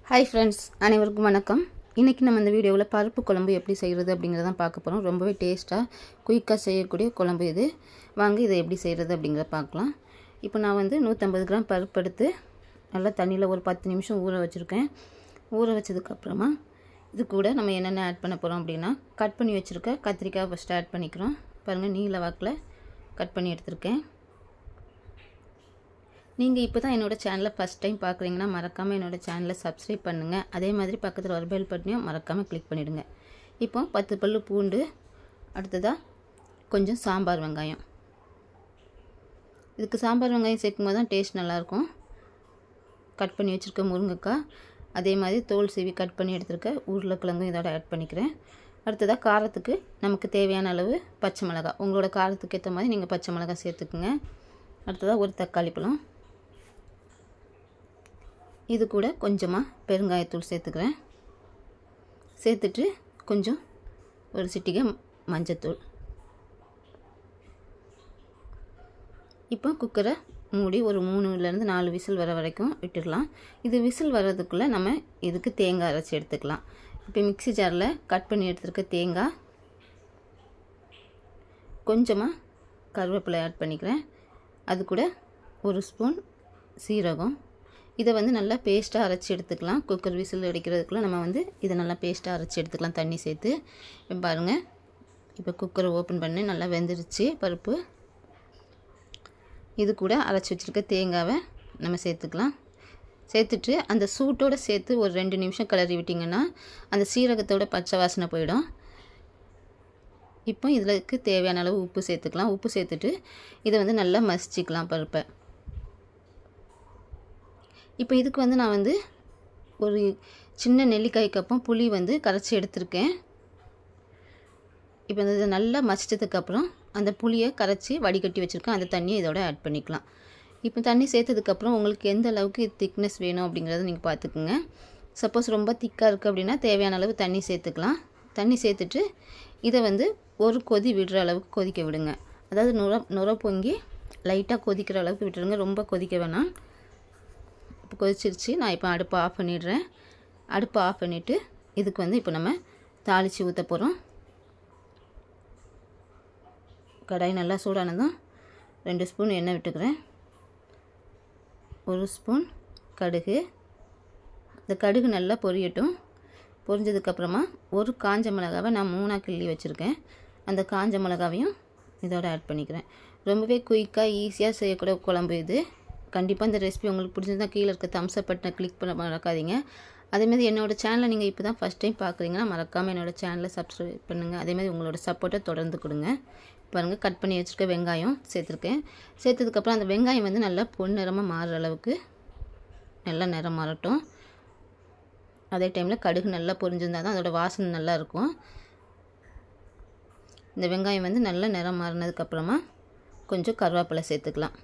Hi friends, அனைவருக்கும் வணக்கம். இன்றைக்கி நம்ம இந்த வீடியோவில் பருப்பு குழம்பு எப்படி செய்கிறது அப்படிங்கிறதான் பார்க்க போகிறோம். ரொம்பவே டேஸ்ட்டாக குயிக்காக செய்யக்கூடிய குழம்பு இது. வாங்க இதை எப்படி செய்கிறது அப்படிங்கிறத பார்க்கலாம். இப்போ நான் 150 கிராம் பருப்பு எடுத்து நல்லா தண்ணியில் ஒரு 10 நிமிஷம் ஊற வச்சுருக்கேன். ஊற வச்சதுக்கப்புறமா இது கூட நம்ம என்னென்ன ஆட் பண்ண போகிறோம் அப்படின்னா, கட் பண்ணி வச்சுருக்க கத்திரிக்காய் ஃபஸ்ட்டு ஆட் பண்ணிக்கிறோம். பாருங்கள், நீல வாக்கில் கட் பண்ணி எடுத்திருக்கேன். நீங்கள் இப்போ தான் என்னோடய சேனலை ஃபஸ்ட் டைம் பார்க்குறீங்கன்னா மறக்காமல் என்னோடய சேனலை சப்ஸ்கிரைப் பண்ணுங்கள். அதே மாதிரி பக்கத்தில் ஒரு பெல் பட்டனையும் மறக்காமல் கிளிக் பண்ணிவிடுங்க. இப்போ 10 பல்லு பூண்டு, அடுத்ததாக கொஞ்சம் சாம்பார் வெங்காயம். இதுக்கு சாம்பார் வெங்காயம் சேர்க்கும் போது தான் டேஸ்ட் நல்லாயிருக்கும். கட் பண்ணி வச்சுருக்க முருங்கைக்காய், அதே மாதிரி தோல் சீவி கட் பண்ணி எடுத்துருக்க உருளைக்கிழங்கும் இதோட ஆட் பண்ணிக்கிறேன். அடுத்ததாக காரத்துக்கு நமக்கு தேவையான அளவு பச்சை மிளகாய், உங்களோட காரத்துக்கு ஏற்ற மாதிரி நீங்கள் பச்சை மிளகாய் சேர்த்துக்குங்க. அடுத்ததாக ஒரு தக்காளி பழம், இது கூட கொஞ்சமாக பெருங்காயத்தூள் சேர்த்துக்கிறேன். சேர்த்துட்டு கொஞ்சம் ஒரு சிட்டிகை மஞ்சத்தூள். இப்போ குக்கரை மூடி ஒரு 3லேருந்து 4 விசில் வர வரைக்கும் விட்டுடலாம். இது விசில் வர்றதுக்குள்ளே நம்ம இதுக்கு தேங்காய் அரைச்சி எடுத்துக்கலாம். இப்போ மிக்ஸி ஜாரில் கட் பண்ணி எடுத்துருக்க தேங்காய், கொஞ்சமாக கருவேப்பிலை ஆட் பண்ணிக்கிறேன். அது கூட ஒரு ஸ்பூன் சீரகம். இதை நல்லா பேஸ்ட்டாக அரைச்சி எடுத்துக்கலாம். குக்கர் விசில் அடிக்கிறதுக்குள்ளே நம்ம இதை நல்லா பேஸ்ட்டாக அரைச்சி எடுத்துக்கலாம் தண்ணி சேர்த்து. இப்போ பாருங்கள், இப்போ குக்கரை ஓப்பன் பண்ணி நல்லா வெந்துருச்சு பருப்பு. இது கூட அரைச்சி வச்சுருக்க தேங்காவை நம்ம சேர்த்துக்கலாம். சேர்த்துட்டு அந்த சூட்டோடு சேர்த்து ஒரு 2 நிமிஷம் கிளறி விட்டிங்கன்னா அந்த சீரகத்தோட பச்சை வாசனை போயிடும். இப்போ இதுக்கு தேவையான அளவு உப்பு சேர்த்துக்கலாம். உப்பு சேர்த்துட்டு இதை நல்லா மசிச்சிக்கலாம் பருப்பை. இப்போ இதுக்கு நான் ஒரு சின்ன நெல்லிக்காய் கப்பும் புளி கரைச்சி எடுத்திருக்கேன். இப்போ இதை நல்லா மசிச்சதுக்கப்புறம் அந்த புளியை கரைச்சி வடிகட்டி வச்சுருக்கேன். அந்த தண்ணியை இதோட ஆட் பண்ணிக்கலாம். இப்போ தண்ணி சேர்த்ததுக்கப்புறம் உங்களுக்கு எந்த அளவுக்கு திக்னஸ் வேணும் அப்படிங்கிறத நீங்கள் பார்த்துக்குங்க. சப்போஸ் ரொம்ப திக்காக இருக்குது அப்படின்னா தேவையான அளவு தண்ணி சேர்த்துக்கலாம். தண்ணி சேர்த்துட்டு இதை ஒரு கொதி விடுற அளவுக்கு கொதிக்க விடுங்க. அதாவது நுர பொங்கி லைட்டாக கொதிக்கிற அளவுக்கு விட்டுருங்க, ரொம்ப கொதிக்க வேணாம். இப்போ கொதிச்சிருச்சு. நான் இப்போ அடுப்பை ஆஃப் பண்ணிடுறேன். அடுப்பை ஆஃப் பண்ணிவிட்டு இதுக்கு இப்போ நம்ம தாளித்து ஊற்ற போகிறோம். கடாய் நல்லா சூடானதும் 2 ஸ்பூன் எண்ணெய் விட்டுக்கிறேன். 1 ஸ்பூன் கடுகு. இந்த கடுகு நல்லா பொரியட்டும். பொரிஞ்சதுக்கப்புறமா ஒரு காஞ்ச மிளகாவை நான் 3ஆக கிள்ளி வச்சுருக்கேன். அந்த காஞ்ச மிளகாவையும் இதோட ஆட் பண்ணிக்கிறேன். ரொம்பவே குயிக்காக ஈஸியாக செய்யக்கூடிய குழம்பு இது. கண்டிப்பாக இந்த ரெசிபி உங்களுக்கு பிடிச்சிருந்தா கீழே இருக்க தம்ஸ் அப் பட்டனை கிளிக் பண்ண மறக்காதீங்க. அதேமாதிரி என்னோடய சேனலை நீங்கள் இப்போ தான் ஃபஸ்ட் டைம் பார்க்குறீங்கன்னா மறக்காமல் என்னோடய சேனலை சப்ஸ்கிரைப் பண்ணுங்கள். அதேமாதிரி உங்களோட சப்போர்ட்டை தொடர்ந்து கொடுங்க. பாருங்கள், கட் பண்ணி வச்சுருக்க வெங்காயம் சேர்த்துருக்கேன். சேர்த்ததுக்கப்புறம் அந்த வெங்காயம் நல்லா பொன்னிறமாக மாறுற அளவுக்கு நல்லா நிறம் மாறட்டும். அதே டைமில் கடுகு நல்லா பொரிஞ்சிருந்தால் தான் அதோடய வாசனை நல்லா இருக்கும். இந்த வெங்காயம் நல்லா நிறம் மாறினதுக்கப்புறமா கொஞ்சம் கருவேப்பிலை சேர்த்துக்கலாம்.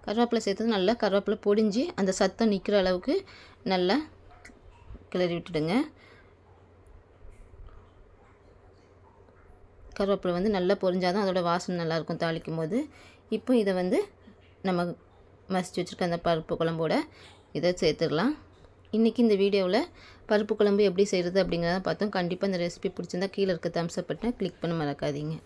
கருவேப்பிலை சேர்த்தது நல்லா கருவேப்பிலை பொடிஞ்சு அந்த சத்தம் நிற்கிற அளவுக்கு நல்லா கிளறி விட்டுடுங்க. கருவேப்பிலை நல்லா பொரிஞ்சால் தான் அதோடய வாசனை நல்லாயிருக்கும் தாளிக்கும் போது. இப்போ இதை நம்ம மசிச்சு வச்சுருக்க அந்த பருப்பு குழம்போட இதை சேர்த்துடலாம். இன்றைக்கி இந்த வீடியோவில் பருப்பு குழம்பு எப்படி செய்கிறது அப்படிங்கிறத பார்த்தோம். கண்டிப்பாக இந்த ரெசிபி பிடிச்சிருந்தா கீழே இருக்க தம்ஸ் அப் பட்டனை கிளிக் பண்ண மறக்காதீங்க.